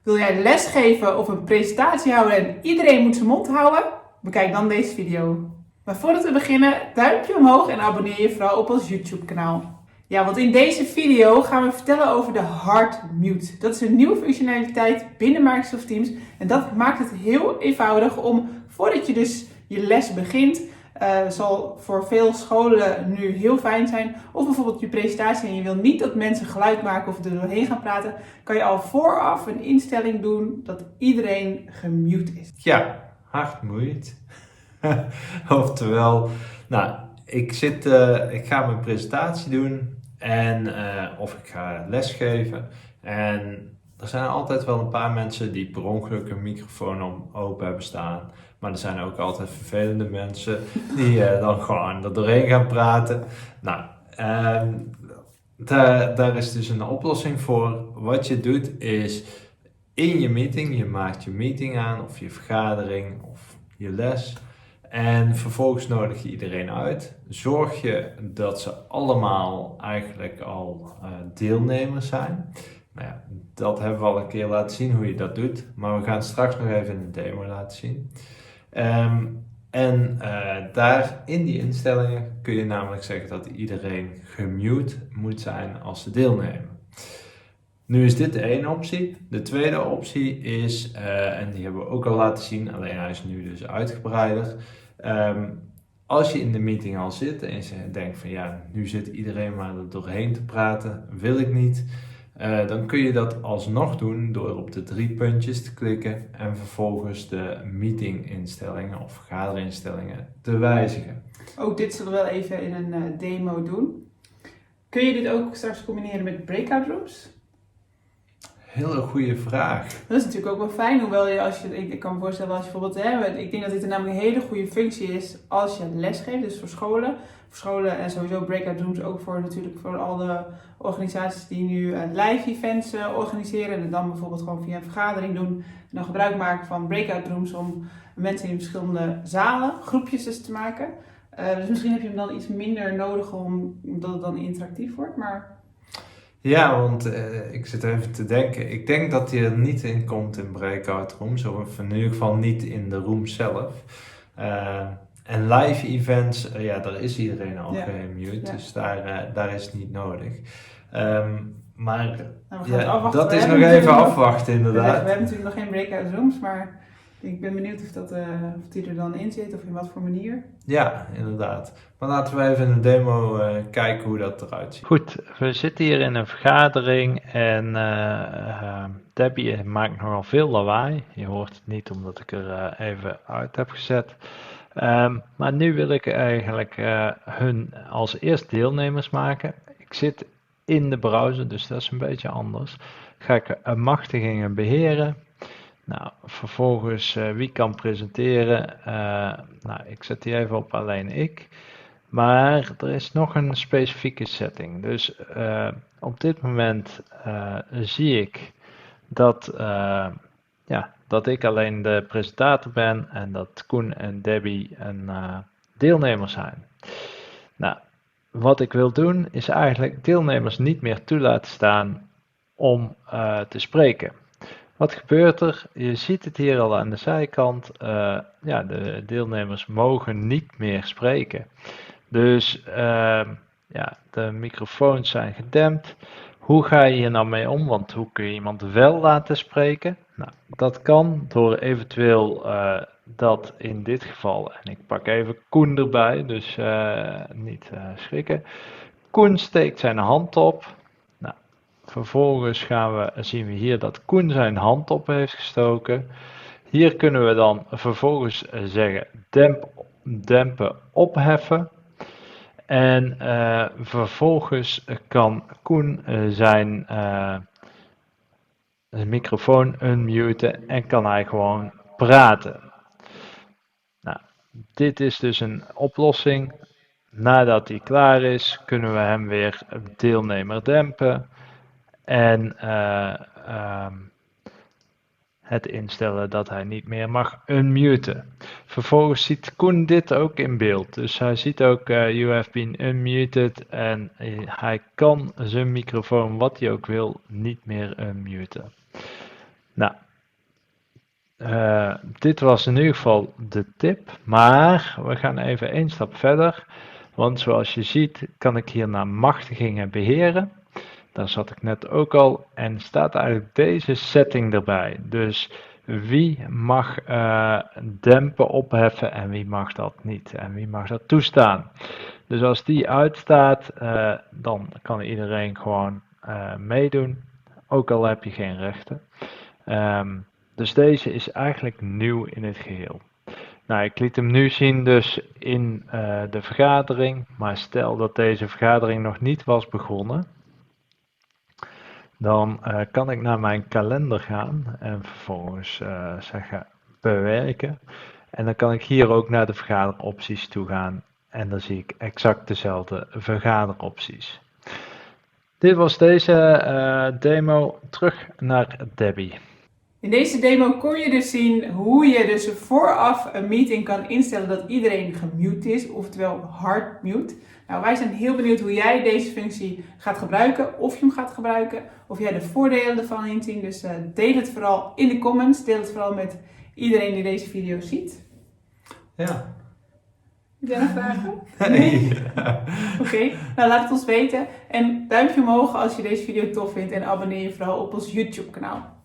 Wil jij lesgeven of een presentatie houden en iedereen moet zijn mond houden? Bekijk dan deze video. Maar voordat we beginnen, duimpje omhoog en abonneer je vooral op ons YouTube kanaal. Ja, want in deze video gaan we vertellen over de Hard Mute. Dat is een nieuwe functionaliteit binnen Microsoft Teams. En dat maakt het heel eenvoudig om, voordat je dus je les begint, zal voor veel scholen nu heel fijn zijn. Of bijvoorbeeld je presentatie en je wil niet dat mensen geluid maken of er doorheen gaan praten. Kan je al vooraf een instelling doen dat iedereen gemute is. Ja, hard mute. Oftewel, ik ga mijn presentatie doen of ik ga lesgeven. En er zijn altijd wel een paar mensen die per ongeluk een microfoon open hebben staan. Maar er zijn ook altijd vervelende mensen die dan gewoon er doorheen gaan praten. Daar is dus een oplossing voor. Wat je doet is in je meeting, je maakt je meeting aan of je vergadering of je les. En vervolgens nodig je iedereen uit. Zorg je dat ze allemaal eigenlijk al deelnemers zijn. Dat hebben we al een keer laten zien hoe je dat doet. Maar we gaan straks nog even in de demo laten zien. Daar in die instellingen kun je namelijk zeggen dat iedereen gemute moet zijn als ze deelnemen. Nu is dit de ene optie. De tweede optie is, en die hebben we ook al laten zien, alleen hij is nu dus uitgebreider. Als je in de meeting al zit en je denkt van ja, nu zit iedereen maar er doorheen te praten, wil ik niet. Dan kun je dat alsnog doen door op de 3 puntjes te klikken en vervolgens de meetinginstellingen of vergaderinstellingen te wijzigen. Ook dit zullen we wel even in een demo doen. Kun je dit ook straks combineren met breakout rooms? Hele goede vraag. Dat is natuurlijk ook wel fijn, hoewel ik kan me voorstellen als je bijvoorbeeld, ik denk dat dit namelijk een hele goede functie is als je les geeft, dus voor scholen en sowieso breakout rooms ook natuurlijk voor alle organisaties die nu live events organiseren en dan bijvoorbeeld gewoon via een vergadering doen en dan gebruik maken van breakout rooms om mensen in verschillende zalen, groepjes dus te maken. Dus misschien heb je hem dan iets minder nodig omdat het dan interactief wordt, maar... Ja, want ik zit even te denken. Ik denk dat hij er niet in komt in breakout rooms, of in ieder geval niet in de room zelf. En live events, daar is iedereen al gemute, dus daar is het niet nodig. Dat is nog even afwachten inderdaad. We hebben natuurlijk nog geen breakout rooms, maar ik ben benieuwd of die er dan in zit of in wat voor manier. Ja, inderdaad. Maar laten we even in de demo kijken hoe dat eruit ziet. Goed, we zitten hier in een vergadering en Debbie maakt nogal veel lawaai. Je hoort het niet omdat ik er even uit heb gezet. Maar nu wil ik eigenlijk hun als eerst deelnemers maken. Ik zit in de browser, dus dat is een beetje anders. Ga ik machtigingen beheren. Vervolgens wie kan presenteren. Ik zet die even op alleen ik. Maar er is nog een specifieke setting. Dus op dit moment zie ik dat ik alleen de presentator ben en dat Koen en Debbie een deelnemer zijn. Wat ik wil doen is eigenlijk deelnemers niet meer toe laten staan om te spreken. Wat gebeurt er? Je ziet het hier al aan de zijkant. De deelnemers mogen niet meer spreken. Dus de microfoons zijn gedempt. Hoe ga je hier nou mee om? Want hoe kun je iemand wel laten spreken? Dat kan door eventueel dat in dit geval, en ik pak even Koen erbij, dus niet schrikken. Koen steekt zijn hand op. Vervolgens zien we hier dat Koen zijn hand op heeft gestoken. Hier kunnen we dan vervolgens zeggen dempen, opheffen. En vervolgens kan Koen zijn microfoon unmuten en kan hij gewoon praten. Dit is dus een oplossing. Nadat hij klaar is, kunnen we hem weer deelnemer dempen. En het instellen dat hij niet meer mag unmuten. Vervolgens ziet Koen dit ook in beeld. Dus hij ziet ook you have been unmuted en hij kan zijn microfoon, wat hij ook wil, niet meer unmuten. Nou, dit was in ieder geval de tip, maar we gaan even één stap verder, want zoals je ziet kan ik hier naar machtigingen beheren. Daar zat ik net ook al en staat eigenlijk deze setting erbij. Dus wie mag dempen, opheffen en wie mag dat niet en wie mag dat toestaan. Dus als die uitstaat, dan kan iedereen gewoon meedoen, ook al heb je geen rechten. Dus deze is eigenlijk nieuw in het geheel. Nou, ik liet hem nu zien dus in de vergadering, maar stel dat deze vergadering nog niet was begonnen, dan kan ik naar mijn kalender gaan en vervolgens zeggen bewerken. En dan kan ik hier ook naar de vergaderopties toe gaan en dan zie ik exact dezelfde vergaderopties. Dit was deze demo. Terug naar Debbie. In deze demo kon je dus zien hoe je dus vooraf een meeting kan instellen dat iedereen gemute is, oftewel hard mute. Nou, wij zijn heel benieuwd hoe jij deze functie gaat gebruiken, of je hem gaat gebruiken, of jij de voordelen ervan inziet. Dus deel het vooral in de comments, deel het vooral met iedereen die deze video ziet. Ja. Heb jij nog vragen? Nee. Oké, nou laat het ons weten. En duimpje omhoog als je deze video tof vindt en abonneer je vooral op ons YouTube kanaal.